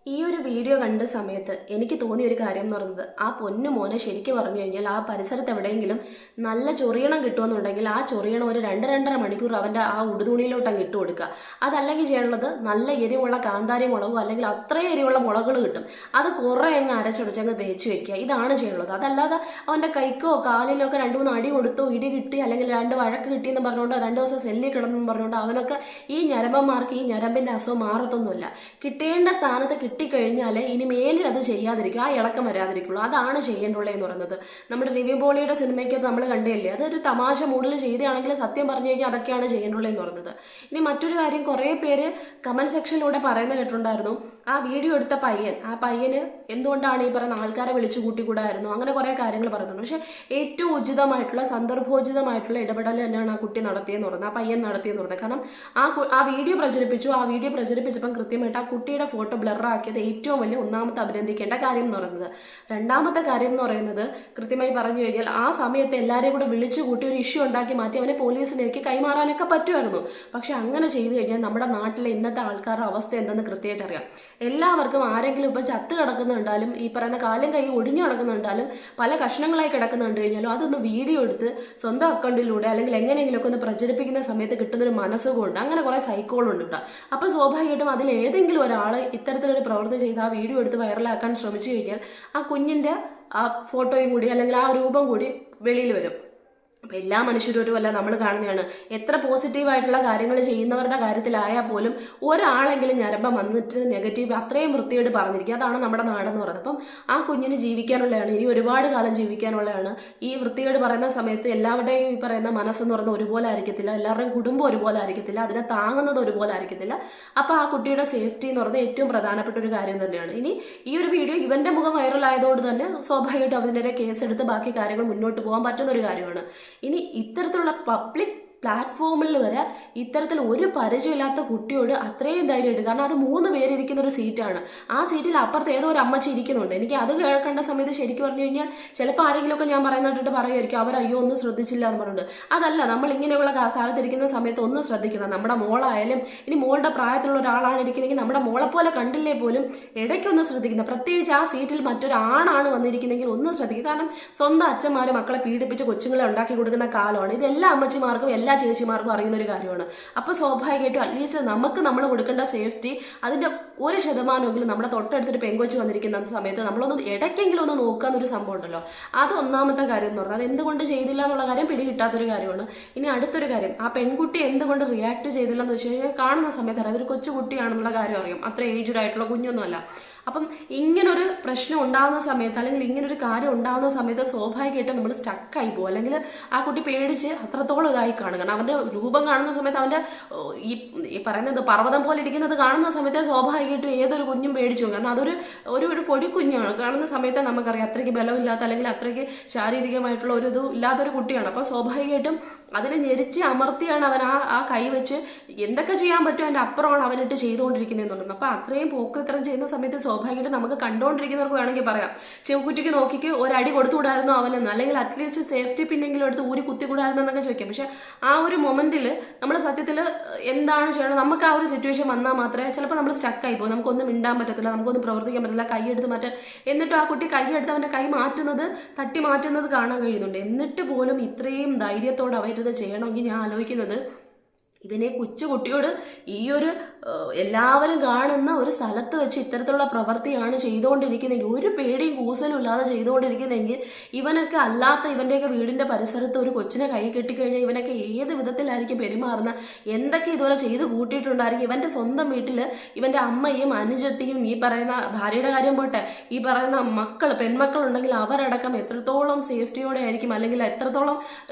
ഈ ഒരു വീഡിയോ കണ്ട സമയത്ത് എനിക്ക് തോന്നിയ ഒരു കാര്യം എന്ന് പറയുന്നത് ആ പൊന്നു മോനെ ശരിക്കും പറഞ്ഞു കഴിഞ്ഞാൽ ആ പരിസരത്ത് എവിടെയെങ്കിലും നല്ല ചൊറിയണം കിട്ടുമെന്നുണ്ടെങ്കിൽ ആ ചൊറിയണം ഒരു 2-2.5 മണിക്കൂർ അവൻ്റെ ആ ഉടുതുണിയിലോട്ട് അങ്ങ് ഇട്ട് കൊടുക്കുക. അതല്ലെങ്കിൽ ചെയ്യാനുള്ളത് നല്ല എരിവുള്ള കാന്താരി മുളകോ അല്ലെങ്കിൽ അത്രയും എരിവുള്ള മുളകുകൾ കിട്ടും, അത് കുറേ അങ്ങ് അരച്ചുടച്ചങ്ങ് തേച്ച് വെക്കുക. ഇതാണ് ചെയ്യാനുള്ളത്. അതല്ലാതെ അവൻ്റെ കൈക്കോ കാലിലോ ഒക്കെ 2-3 അടി കൊടുത്തോ ഇടി കിട്ടി അല്ലെങ്കിൽ 2 വഴക്ക് കിട്ടിയെന്ന് പറഞ്ഞുകൊണ്ട് 2 ദിവസം സെല്ലിൽ കിടന്നെന്ന് പറഞ്ഞുകൊണ്ട് അവനൊക്കെ ഈ ഞരമ്പന്മാർക്ക് ഈ ഞരമ്പിൻ്റെ അസുഖം മാറത്തൊന്നുമില്ല. കിട്ടേണ്ട സ്ഥാനത്ത് കിട്ടിക്കഴിഞ്ഞാൽ ഇനി മേലിൽ അത് ചെയ്യാതിരിക്കും, ആ ഇളക്കം വരാതിരിക്കുള്ളൂ. അതാണ് ചെയ്യേണ്ടുള്ളത് എന്ന് പറയുന്നത്. നമ്മുടെ നിവിൻ പോളിയുടെ സിനിമയ്ക്ക് നമ്മൾ കണ്ടില്ലേ, അതൊരു തമാശ മൂഡിൽ ചെയ്തതാണെങ്കിൽ സത്യം പറഞ്ഞു കഴിഞ്ഞാൽ അതൊക്കെയാണ് ചെയ്യേണ്ടുള്ളത് എന്ന് പറയുന്നത്. ഇനി മറ്റൊരു കാര്യം, കുറേ പേര് കമൻറ്റ് സെക്ഷനിലൂടെ പറയുന്നത് കേട്ടിട്ടുണ്ടായിരുന്നു, ആ വീഡിയോ എടുത്ത ആ പയ്യന് എന്തുകൊണ്ടാണ് ഈ പറയുന്ന ആൾക്കാരെ വിളിച്ചു കൂട്ടിക്കൂടായിരുന്നു, അങ്ങനെ കുറേ കാര്യങ്ങൾ പറയുന്നുണ്ട്. പക്ഷേ ഏറ്റവും ഉചിതമായിട്ടുള്ള സന്ദർഭോചിതമായിട്ടുള്ള ഇടപെടൽ തന്നെയാണ് ആ കുട്ടി നടത്തിയെന്ന് പറയുന്നത്, ആ പയ്യൻ നടത്തിയെന്ന് പറയുന്നത്. കാരണം ആ വീഡിയോ പ്രചരിപ്പിച്ചു. ആ വീഡിയോ പ്രചരിപ്പിച്ചപ്പം കൃത്യമായിട്ട് ആ കുട്ടിയുടെ ഫോട്ടോ ബ്ലറാക്കിയത് ഏറ്റവും വലിയ ഒന്നാമത്തെ അഭിനന്ദിക്കേണ്ട കാര്യം എന്ന് പറയുന്നത്. രണ്ടാമത്തെ കാര്യം എന്ന് പറയുന്നത്, കൃത്യമായി പറഞ്ഞു കഴിഞ്ഞാൽ ആ സമയത്ത് എല്ലാവരെയും കൂടെ വിളിച്ചു കൂട്ടി ഒരു ഇഷ്യൂ ഉണ്ടാക്കി മാറ്റി അവനെ പോലീസിലേക്ക് കൈമാറാനൊക്കെ പറ്റുമായിരുന്നു. പക്ഷെ അങ്ങനെ ചെയ്തു കഴിഞ്ഞാൽ നമ്മുടെ നാട്ടിലെ ഇന്നത്തെ ആൾക്കാരുടെ അവസ്ഥ എന്തെന്ന് കൃത്യമായിട്ട് അറിയാം. എല്ലാവർക്കും ആരെങ്കിലും ഇപ്പം ചത്ത് കിടക്കുന്നുണ്ടാലും ഈ പറയുന്ന കാലും കൈ ഒടിഞ്ഞു കിടക്കുന്നുണ്ടാലും പല കഷ്ണങ്ങളായി കിടക്കുന്നുണ്ട് കഴിഞ്ഞാലും അതൊന്ന് വീഡിയോ എടുത്ത് സ്വന്തം അക്കൗണ്ടിലൂടെ അല്ലെങ്കിൽ എങ്ങനെയെങ്കിലുമൊക്കെ ഒന്ന് പ്രചരിപ്പിക്കുന്ന സമയത്ത് കിട്ടുന്നൊരു മനസ്സുകൊണ്ട് അങ്ങനെ കുറേ സൈക്കോളുണ്ട് ഇവിടെ. അപ്പോൾ സ്വാഭാവികമായിട്ടും അതിൽ ഏതെങ്കിലും ഒരാൾ ഇത്തരത്തിലൊരു പ്രവൃത്തി ചെയ്ത് ആ വീഡിയോ എടുത്ത് വൈറലാക്കാൻ ശ്രമിച്ചു കഴിഞ്ഞാൽ ആ കുഞ്ഞിൻ്റെ ആ ഫോട്ടോയും കൂടി അല്ലെങ്കിൽ ആ രൂപം കൂടി വെളിയിൽ വരും. അപ്പം എല്ലാ മനുഷ്യരും ഒരുവല്ല, നമ്മൾ കാണുന്നതാണ്. എത്ര പോസിറ്റീവായിട്ടുള്ള കാര്യങ്ങൾ ചെയ്യുന്നവരുടെ കാര്യത്തിലായാൽ പോലും ഒരാളെങ്കിലും ഞരമ്പം വന്നിട്ട് നെഗറ്റീവ് അത്രയും വൃത്തിയോട് പറഞ്ഞിരിക്കുക. അതാണ് നമ്മുടെ നാടെന്ന് പറയുന്നത്. അപ്പം ആ കുഞ്ഞിന് ജീവിക്കാനുള്ളതാണ്, ഇനി ഒരുപാട് കാലം ജീവിക്കാനുള്ളതാണ്. ഈ വൃത്തിയോട് പറയുന്ന സമയത്ത് എല്ലാവരുടെയും ഈ പറയുന്ന മനസ്സെന്ന് പറയുന്നത് ഒരുപോലെ ആയിരിക്കത്തില്ല, എല്ലാവരുടെയും കുടുംബം ഒരുപോലെ ആയിരിക്കത്തില്ല, അതിനെ താങ്ങുന്നത് ഒരുപോലെ ആയിരിക്കത്തില്ല. അപ്പോൾ ആ കുട്ടിയുടെ സേഫ്റ്റി എന്ന് പറയുന്നത് ഏറ്റവും പ്രധാനപ്പെട്ട ഒരു കാര്യം തന്നെയാണ്. ഇനി ഈ ഒരു വീഡിയോ ഇവൻ്റെ മുഖം വൈറലായതുകൊണ്ട് തന്നെ സ്വാഭാവികമായിട്ടും അതിനെതിരെ കേസെടുത്ത് ബാക്കി കാര്യങ്ങൾ മുന്നോട്ട് പോകാൻ പറ്റുന്ന ഒരു കാര്യമാണ്. ഇനി ഇത്തരത്തിലുള്ള പബ്ലിക് പ്ലാറ്റ്ഫോമിൽ വരെ ഇത്തരത്തിൽ ഒരു പരിചയമില്ലാത്ത കുട്ടിയോട് അത്രയും ധൈര്യം ഇടുക. കാരണം അത് 3 പേരിരിക്കുന്ന ഒരു സീറ്റാണ്. ആ സീറ്റിൽ അപ്പുറത്ത് ഏതോ ഒരു അമ്മച്ചി ഇരിക്കുന്നുണ്ട്. എനിക്ക് അത് കേൾക്കേണ്ട സമയത്ത് ശരിക്കും പറഞ്ഞു കഴിഞ്ഞാൽ ചിലപ്പോൾ ആരെങ്കിലുമൊക്കെ ഞാൻ പറയുന്നിട്ട് പറയുമായിരിക്കും അവർ അയ്യോ ഒന്നും ശ്രദ്ധിച്ചില്ല എന്ന് പറഞ്ഞിട്ട്. അതല്ല, നമ്മൾ ഇങ്ങനെയുള്ള സ്ഥലത്തിരിക്കുന്ന സമയത്ത് ഒന്ന് ശ്രദ്ധിക്കണം. നമ്മുടെ മോളായാലും ഇനി മോളുടെ പ്രായത്തിലുള്ള ഒരാളാണ് ഇരിക്കുന്നതെങ്കിൽ നമ്മുടെ മോളെ പോലെ കണ്ടില്ലേ പോലും ഇടയ്ക്കൊന്ന് ശ്രദ്ധിക്കുന്നത്. പ്രത്യേകിച്ച് ആ സീറ്റിൽ മറ്റൊരാണാണ് വന്നിരിക്കുന്നതെങ്കിൽ ഒന്ന് ശ്രദ്ധിക്കുക. കാരണം സ്വന്തം അച്ഛന്മാർ മക്കളെ പീഡിപ്പിച്ച് കൊച്ചുങ്ങളെ ഉണ്ടാക്കി കൊടുക്കുന്ന കാലമാണ്. ഇതെല്ലാ അമ്മച്ചിമാർക്കും എല്ലാ ചേച്ചിമാർക്കും അറിയുന്ന ഒരു കാര്യമാണ്. അപ്പോൾ സ്വാഭാവികമായിട്ടും അറ്റ്ലീസ്റ്റ് നമ്മൾ കൊടുക്കേണ്ട സേഫ്റ്റി അതിൻ്റെ 1% നമ്മുടെ തൊട്ടടുത്തൊരു പെങ്കൊച്ച് വന്നിരിക്കുന്ന സമയത്ത് നമ്മളൊന്ന് ഇടയ്ക്കെങ്കിലും ഒന്ന് നോക്കാന്നൊരു സംഭവം ഉണ്ടല്ലോ, അത് ഒന്നാമത്തെ കാര്യം എന്ന് പറഞ്ഞാൽ അത് എന്തുകൊണ്ട് ചെയ്തില്ല എന്നുള്ള കാര്യം പിടികിട്ടാത്തൊരു കാര്യമാണ്. ഇനി അടുത്തൊരു കാര്യം, ആ പെൺകുട്ടി എന്തുകൊണ്ട് റിയാക്ട് ചെയ്തില്ല എന്ന് വെച്ച് കഴിഞ്ഞാൽ കാണുന്ന സമയത്ത് അറിയാം അതൊരു കൊച്ചു കുട്ടിയാണെന്നുള്ള കാര്യം അറിയാം, അത്ര ഏജ്ഡ് ആയിട്ടുള്ള കുഞ്ഞൊന്നുമല്ല. അപ്പം ഇങ്ങനൊരു പ്രശ്നം ഉണ്ടാകുന്ന സമയത്ത് അല്ലെങ്കിൽ ഇങ്ങനൊരു കാര്യം ഉണ്ടാകുന്ന സമയത്ത് സ്വാഭാവികമായിട്ടും നമ്മൾ സ്റ്റക്കായി പോകും, അല്ലെങ്കിൽ ആ കുട്ടി പേടിച്ച് അത്രത്തോളം ഇതായി കാണും. കാരണം അവൻ്റെ രൂപം കാണുന്ന സമയത്ത് അവൻ്റെ ഈ പറയുന്നത് പർവ്വതം പോലെ ഇരിക്കുന്നത് കാണുന്ന സമയത്ത് സ്വാഭാവികമായിട്ടും ഏതൊരു കുഞ്ഞും പേടിച്ചു പോകും. കാരണം അതൊരു ഒരു പൊടി കുഞ്ഞാണ്. കാണുന്ന സമയത്ത് നമുക്കറിയാം അത്രയ്ക്ക് ബലമില്ലാത്ത അല്ലെങ്കിൽ അത്രയ്ക്ക് ശാരീരികമായിട്ടുള്ള ഒരു ഇത് ഇല്ലാത്തൊരു കുട്ടിയാണ്. അപ്പോൾ സ്വാഭാവികമായിട്ടും അതിനെ ഞെരിച്ച് അമർത്തിയാണ് അവൻ ആ കൈ വെച്ച് എന്തൊക്കെ ചെയ്യാൻ പറ്റും അതിൻ്റെ അപ്പുറമാണ് അവനിട്ട് ചെയ്തുകൊണ്ടിരിക്കുന്നതെന്ന് പറയുന്നത്. അപ്പോൾ അത്രയും പോക്രിത്തരം ചെയ്യുന്ന സമയത്ത് സ്വാഭാവികമായിട്ട് നമുക്ക് കണ്ടുകൊണ്ടിരിക്കുന്നവർക്ക് വേണമെങ്കിൽ പറയാം ചെവുകുറ്റിക്ക് നോക്കിക്ക് ഒരടി കൊടുത്തുകൂടായിരുന്നു അവനെന്ന്, അല്ലെങ്കിൽ അറ്റ്ലീസ്റ്റ് സേഫ്റ്റി പിന്നെങ്കിലും എടുത്ത് ഊരി കുത്തിക്കൂടായിരുന്നു എന്നൊക്കെ ചോദിക്കാം. പക്ഷെ ആ ഒരു മൊമെന്റിൽ നമ്മൾ സത്യത്തിൽ എന്താണ് ചെയ്യണം, നമുക്ക് ആ ഒരു സിറ്റുവേഷൻ വന്നാൽ മാത്രമേ ചിലപ്പോൾ നമ്മൾ സ്റ്റക്കായി പോകും, നമുക്കൊന്നും മിണ്ടാൻ പറ്റത്തില്ല, നമുക്കൊന്നും പ്രവർത്തിക്കാൻ പറ്റില്ല, കൈ എടുത്ത് മാറ്റാൻ. എന്നിട്ടും ആ കുട്ടി കൈ എടുത്ത് അവൻ്റെ കൈ മാറ്റുന്നത് തട്ടി മാറ്റുന്നത് കാണാൻ കഴിയുന്നുണ്ട്. എന്നിട്ട് പോലും ഇത്രയും ധൈര്യത്തോടെ അവരിത് ചെയ്യണമെങ്കിൽ ഞാൻ ആലോചിക്കുന്നത് ഇവനെ കൊച്ചുകുട്ടിയോട് ഈ ഒരു എല്ലാവരും കാണുന്ന ഒരു സ്ഥലത്ത് വെച്ച് ഇത്തരത്തിലുള്ള പ്രവൃത്തിയാണ് ചെയ്തുകൊണ്ടിരിക്കുന്നതെങ്കിൽ, ഒരു പേടിയും കൂസലും ഇല്ലാതെ ചെയ്തുകൊണ്ടിരിക്കുന്നതെങ്കിൽ ഇവനൊക്കെ അല്ലാത്ത ഇവൻ്റെയൊക്കെ വീടിൻ്റെ പരിസരത്ത് ഒരു കൊച്ചിനെ കൈ കെട്ടിക്കഴിഞ്ഞാൽ ഇവനൊക്കെ ഏത് വിധത്തിലായിരിക്കും പെരുമാറുന്ന, എന്തൊക്കെ ഇതുപോലെ ചെയ്ത് കൂട്ടിയിട്ടുണ്ടായിരിക്കും. ഇവൻ്റെ സ്വന്തം വീട്ടിൽ ഇവൻ്റെ അമ്മയും അനുജത്തിയും ഈ പറയുന്ന ഭാര്യയുടെ കാര്യം പോട്ടെ, ഈ പറയുന്ന പെൺമക്കളുണ്ടെങ്കിൽ അവരടക്കം എത്രത്തോളം സേഫ്റ്റിയോടെ ആയിരിക്കും അല്ലെങ്കിൽ എത്രത്തോളം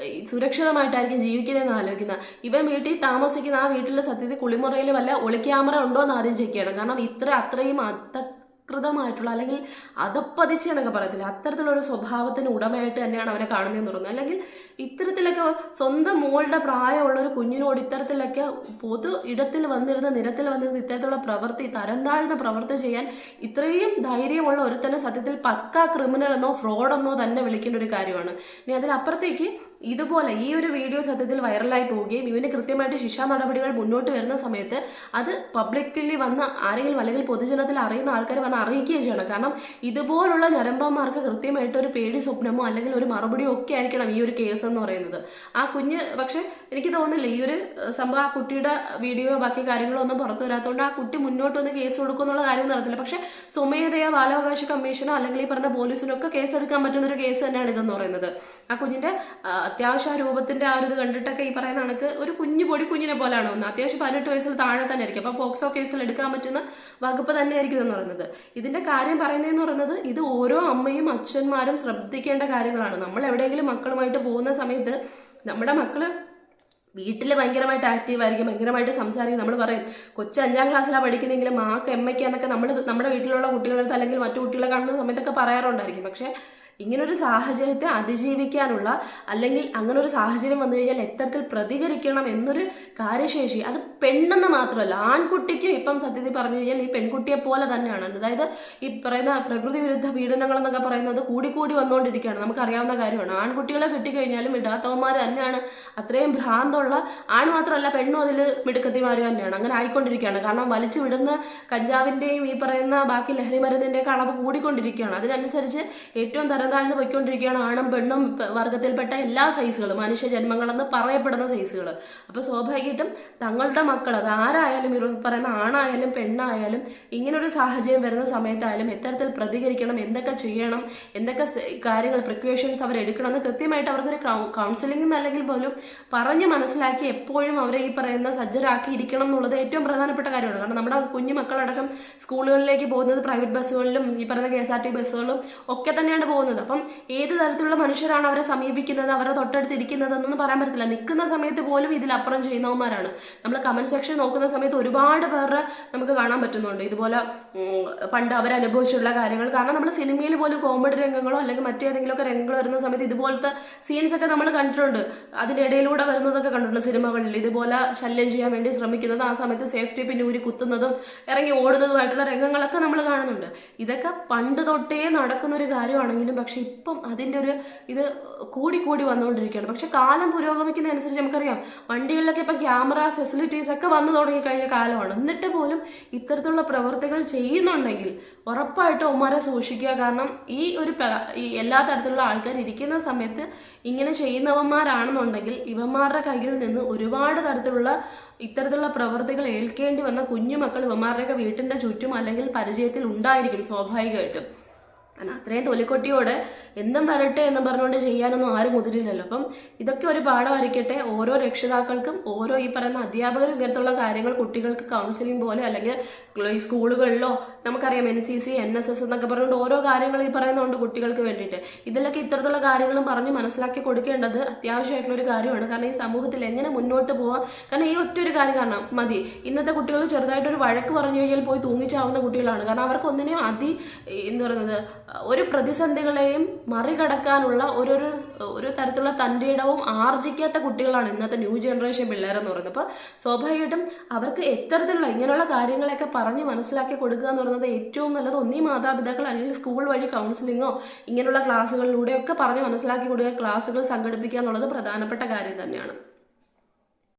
സുരക്ഷിതമായിട്ടായിരിക്കും ജീവിക്കുന്നതെന്ന് ആലോചിക്കുന്നത്. ഇവൻ വീട്ടിൽ താമസിക്കുന്ന ആ വീട്ടിലെ സത്യത്തിൽ കുളിമുറയിൽ വല്ല ഒളിക്യാമറ ഉണ്ടോ എന്ന് ആദ്യം ചെക്ക് ചെയ്യണം. കാരണം അത്രയും അധകൃതമായിട്ടുള്ള അല്ലെങ്കിൽ അതപ്പതിച്ച് എന്നൊക്കെ പറയത്തില്ല, അത്തരത്തിലൊരു സ്വഭാവത്തിന് ഉടമയായിട്ട് തന്നെയാണ് അവനെ കാണുന്നതെന്ന് പറയുന്നത്. അല്ലെങ്കിൽ ഇത്തരത്തിലൊക്കെ സ്വന്തം മോളുടെ പ്രായമുള്ള ഒരു കുഞ്ഞിനോട് ഇത്തരത്തിലൊക്കെ പൊതു നിരത്തിൽ വന്നിരുന്ന ഇത്തരത്തിലുള്ള പ്രവൃത്തി, തരം താഴ്ന്ന പ്രവൃത്തി ചെയ്യാൻ ഇത്രയും ധൈര്യമുള്ള ഒരുത്തന്നെ സത്യത്തിൽ പക്കാ ക്രിമിനൽ എന്നോ ഫ്രോഡെന്നോ തന്നെ വിളിക്കേണ്ട ഒരു കാര്യമാണ്. ഇനി അതിനപ്പുറത്തേക്ക് ഇതുപോലെ ഈ ഒരു വീഡിയോ സത്യത്തിൽ വൈറലായി പോവുകയും ഇവന് കൃത്യമായിട്ട് ശിക്ഷാ നടപടികൾ മുന്നോട്ട് വരുന്ന സമയത്ത് അത് പബ്ലിക്കലി വന്ന് ആരെങ്കിലും അല്ലെങ്കിൽ പൊതുജനത്തിൽ അറിയുന്ന ആൾക്കാർ വന്ന് അറിയിക്കുകയും ചെയ്യണം. കാരണം ഇതുപോലുള്ള ഞരമ്പന്മാർക്ക് കൃത്യമായിട്ട് ഒരു പേടി സ്വപ്നമോ അല്ലെങ്കിൽ ഒരു മറുപടിയോ ഒക്കെ ആയിരിക്കണം ഈ ഒരു കേസ് എന്ന് പറയുന്നത്. ആ കുഞ്ഞ് പക്ഷെ എനിക്ക് തോന്നുന്നില്ല ഈ ഒരു സംഭവം, ആ കുട്ടിയുടെ വീഡിയോ ബാക്കി കാര്യങ്ങളോ ഒന്നും പുറത്തു വരാത്തതുകൊണ്ട് ആ കുട്ടി മുന്നോട്ട് വന്ന് കേസ് കൊടുക്കും എന്നുള്ള കാര്യം നടത്തില്ല. പക്ഷെ സ്വമേധയാ ബാലാവകാശ കമ്മീഷനോ അല്ലെങ്കിൽ ഈ പറഞ്ഞ പോലീസിനോ ഒക്കെ കേസ് എടുക്കാൻ പറ്റുന്ന ഒരു കേസ് തന്നെയാണ് ഇതെന്ന് പറയുന്നത്. ആ കുഞ്ഞിന്റെ അത്യാവശ്യ രൂപത്തിന്റെ ആ ഒരു ഇത് കണ്ടിട്ടൊക്കെ ഈ പറയുന്ന കണക്ക് ഒരു പൊടി കുഞ്ഞിനെ പോലെയാണ് വന്നത്. അത്യാവശ്യം 18 വയസ്സിൽ താഴെ തന്നെ ആയിരിക്കും. അപ്പൊ പോക്സോ കേസിൽ എടുക്കാൻ പറ്റുന്ന വകുപ്പ് തന്നെ ആയിരിക്കും എന്ന് പറയുന്നത്. ഇതിന്റെ കാര്യം പറയുന്നതെന്ന് പറയുന്നത് ഇത് ഓരോ അമ്മയും അച്ഛന്മാരും ശ്രദ്ധിക്കേണ്ട കാര്യങ്ങളാണ്. നമ്മൾ എവിടെയെങ്കിലും മക്കളുമായിട്ട് പോകുന്ന സമയത്ത് നമ്മുടെ മക്കള് വീട്ടിൽ ഭയങ്കരമായിട്ട് ആക്റ്റീവ് ആയിരിക്കും, ഭയങ്കരമായിട്ട് സംസാരിക്കും. നമ്മൾ പറയും കൊച്ചു 5ാം ക്ലാസ്സിലാണ് പഠിക്കുന്നെങ്കിലും മാക്ക് എമ്മയ്ക്ക് എന്നൊക്കെ നമ്മൾ നമ്മുടെ വീട്ടിലുള്ള കുട്ടികളടുത്ത് അല്ലെങ്കിൽ മറ്റു കുട്ടികളെ കാണുന്ന സമയത്തൊക്കെ പറയാറുണ്ടായിരിക്കും. പക്ഷെ ഇങ്ങനൊരു സാഹചര്യത്തെ അതിജീവിക്കാനുള്ള അല്ലെങ്കിൽ അങ്ങനെ ഒരു സാഹചര്യം വന്നു കഴിഞ്ഞാൽ എത്തരത്തിൽ പ്രതികരിക്കണം എന്നൊരു കാര്യശേഷി അത് പെണ്ണെന്ന് മാത്രമല്ല ആൺകുട്ടിക്കും ഇപ്പം സത്യത്തിൽ പറഞ്ഞു കഴിഞ്ഞാൽ ഈ പെൺകുട്ടിയെ പോലെ തന്നെയാണ്. അതായത് ഈ പറയുന്ന പ്രകൃതി വിരുദ്ധ പീഡനങ്ങൾ എന്നൊക്കെ പറയുന്നത് കൂടി വന്നുകൊണ്ടിരിക്കുകയാണ്. നമുക്കറിയാവുന്ന കാര്യമാണ്. ആൺകുട്ടികളെ കിട്ടിക്കഴിഞ്ഞാലും ഇടാത്തവന്മാർ തന്നെയാണ്. അത്രയും ഭ്രാന്തമുള്ള ആണ് മാത്രമല്ല പെണ്ണും അതിൽ മിടുക്കത്തിമാർ തന്നെയാണ്. അങ്ങനെ ആയിക്കൊണ്ടിരിക്കുകയാണ്. കാരണം വലിച്ചു വിടുന്ന കഞ്ചാവിൻ്റെയും ഈ പറയുന്ന ബാക്കി ലഹരി മരുന്നിൻ്റെയൊക്കെ അളവ് കൂടിക്കൊണ്ടിരിക്കുകയാണ്. അതിനനുസരിച്ച് ഏറ്റവും താഴ്ന്നു പോയിക്കൊണ്ടിരിക്കുകയാണ് ആണും പെണ്ണും വർഗത്തിൽപ്പെട്ട എല്ലാ സൈസുകളും, മനുഷ്യ ജന്മങ്ങളെന്ന് പറയപ്പെടുന്ന സൈസുകൾ. അപ്പോൾ സ്വാഭാവികമായിട്ടും തങ്ങളുടെ മക്കൾ അത് ആരായാലും പറയുന്ന ആണായാലും പെണ്ണായാലും ഇങ്ങനൊരു സാഹചര്യം വരുന്ന സമയത്തായാലും എത്തരത്തിൽ പ്രതികരിക്കണം, എന്തൊക്കെ ചെയ്യണം, എന്തൊക്കെ കാര്യങ്ങൾ പ്രിക്വേഷൻസ് അവർ എടുക്കണമെന്ന് കൃത്യമായിട്ട് അവർക്കൊരു കൗൺസിലിംഗ് എന്നല്ലെങ്കിൽ പോലും പറഞ്ഞ് മനസ്സിലാക്കി എപ്പോഴും അവരെ ഈ പറയുന്ന സജ്ജരാക്കി ഇരിക്കണം എന്നുള്ളത് ഏറ്റവും പ്രധാനപ്പെട്ട കാര്യമാണ്. കാരണം നമ്മുടെ കുഞ്ഞു മക്കളടക്കം സ്കൂളുകളിലേക്ക് പോകുന്നത് പ്രൈവറ്റ് ബസ്സുകളിലും ഈ പറയുന്ന KSRT ബസ്സുകളിലും ഒക്കെ തന്നെയാണ് പോകുന്നത്. അപ്പം ഏത് തരത്തിലുള്ള മനുഷ്യരാണ് അവരെ സമീപിക്കുന്നത്, അവരെ തൊട്ടടുത്തിരിക്കുന്നത് എന്നൊന്നും പറയാൻ പറ്റത്തില്ല. നിൽക്കുന്ന സമയത്ത് പോലും ഇതിലപ്പുറം ചെയ്യുന്നവന്മാരാണ്. നമ്മൾ കമന്റ് സെക്ഷൻ നോക്കുന്ന സമയത്ത് ഒരുപാട് പേരുടെ നമുക്ക് കാണാൻ പറ്റുന്നുണ്ട് ഇതുപോലെ പണ്ട് അവരനുഭവിച്ചിട്ടുള്ള കാര്യങ്ങൾ. കാരണം നമ്മൾ സിനിമയിൽ പോലും കോമഡി രംഗങ്ങളോ അല്ലെങ്കിൽ മറ്റേതെങ്കിലുമൊക്കെ രംഗങ്ങൾ വരുന്ന സമയത്ത് ഇതുപോലത്തെ സീൻസ് ഒക്കെ നമ്മൾ കണ്ടിട്ടുണ്ട്. അതിൻ്റെ ഇടയിലൂടെ വരുന്നതൊക്കെ കണ്ടിട്ടുണ്ട് സിനിമകളിൽ. ഇതുപോലെ ശല്യം ചെയ്യാൻ വേണ്ടി ശ്രമിക്കുന്നത്, ആ സമയത്ത് സേഫ്റ്റി പിന്നെ ഊരി കുത്തുന്നതും ഇറങ്ങി ഓടുന്നതുമായിട്ടുള്ള രംഗങ്ങളൊക്കെ നമ്മൾ കാണുന്നുണ്ട്. ഇതൊക്കെ പണ്ട് തൊട്ടേ നടക്കുന്ന ഒരു കാര്യമാണെങ്കിലും പക്ഷെ ഇപ്പം അതിൻ്റെ ഒരു ഇത് കൂടി വന്നുകൊണ്ടിരിക്കുകയാണ്. പക്ഷെ കാലം പുരോഗമിക്കുന്നതനുസരിച്ച് നമുക്കറിയാം വണ്ടികളിലൊക്കെ ഇപ്പം ക്യാമറ ഫെസിലിറ്റീസ് ഒക്കെ വന്നു തുടങ്ങിക്കഴിഞ്ഞ കാലമാണ്. എന്നിട്ട് പോലും ഇത്തരത്തിലുള്ള പ്രവൃത്തികൾ ചെയ്യുന്നുണ്ടെങ്കിൽ ഉറപ്പായിട്ടും അവന്മാരെ സൂക്ഷിക്കുക. കാരണം ഈ എല്ലാ തരത്തിലുള്ള ആൾക്കാർ ഇരിക്കുന്ന സമയത്ത് ഇങ്ങനെ ചെയ്യുന്നവന്മാരാണെന്നുണ്ടെങ്കിൽ ഇവന്മാരുടെ കയ്യിൽ നിന്ന് ഒരുപാട് തരത്തിലുള്ള ഇത്തരത്തിലുള്ള പ്രവൃത്തികൾ ഏൽക്കേണ്ടി വന്ന കുഞ്ഞുമക്കൾ ഇവന്മാരുടെയൊക്കെ വീട്ടിൻ്റെ ചുറ്റും അല്ലെങ്കിൽ പരിചയത്തിൽ ഉണ്ടായിരിക്കും സ്വാഭാവികമായിട്ടും. അത്രയും തൊലിക്കൊട്ടിയോടെ എന്തും വരട്ടെ എന്ന് പറഞ്ഞുകൊണ്ട് ചെയ്യാനൊന്നും ആരും മുതിരില്ലല്ലോ. അപ്പം ഇതൊക്കെ ഒരു പാഠമായിരിക്കട്ടെ ഓരോ രക്ഷിതാക്കൾക്കും, ഓരോ ഈ പറയുന്ന അധ്യാപകരും ഇങ്ങനത്തുള്ള കാര്യങ്ങൾ കുട്ടികൾക്ക് കൗൺസിലിംഗ് പോലെ അല്ലെങ്കിൽ ഈ സ്കൂളുകളിലോ നമുക്കറിയാം NCC NSS എന്നൊക്കെ പറഞ്ഞുകൊണ്ട് ഓരോ കാര്യങ്ങൾ ഈ പറയുന്നുണ്ട് കുട്ടികൾക്ക് വേണ്ടിയിട്ട്. ഇതിലൊക്കെ ഇത്തരത്തിലുള്ള കാര്യങ്ങളും പറഞ്ഞ് മനസ്സിലാക്കി കൊടുക്കേണ്ടത് അത്യാവശ്യമായിട്ടുള്ളൊരു കാര്യമാണ്. കാരണം ഈ സമൂഹത്തിൽ എങ്ങനെ മുന്നോട്ട് പോവാം, കാരണം ഈ ഒറ്റൊരു കാര്യം കാരണം മതി. ഇന്നത്തെ കുട്ടികൾ ചെറുതായിട്ടൊരു വഴക്ക് പറഞ്ഞു കഴിഞ്ഞാൽ പോയി തൂങ്ങിച്ചാവുന്ന കുട്ടികളാണ്. കാരണം അവർക്കൊന്നിനെയും എന്ന് പറയുന്നത് ഒരു പ്രതിസന്ധികളെയും മറികടക്കാനുള്ള ഒരു തരത്തിലുള്ള തൻ്റെ ഇടവും ആർജിക്കാത്ത കുട്ടികളാണ് ഇന്നത്തെ ന്യൂ ജനറേഷൻ പിള്ളേരെന്ന് പറയുന്നത്. അപ്പോൾ സ്വാഭാവികമായിട്ടും അവർക്ക് എത്തരത്തിലുള്ള ഇങ്ങനെയുള്ള കാര്യങ്ങളൊക്കെ പറഞ്ഞ് മനസ്സിലാക്കി കൊടുക്കുക എന്ന് പറയുന്നത് ഏറ്റവും നല്ലത് ഒന്നീ മാതാപിതാക്കൾ അല്ലെങ്കിൽ സ്കൂൾ വഴി കൗൺസിലിങ്ങോ ഇങ്ങനെയുള്ള ക്ലാസ്സുകളിലൂടെയൊക്കെ പറഞ്ഞ് മനസ്സിലാക്കി കൊടുക്കുക, ക്ലാസ്സുകൾ സംഘടിപ്പിക്കുക എന്നുള്ളത് പ്രധാനപ്പെട്ട കാര്യം തന്നെയാണ്.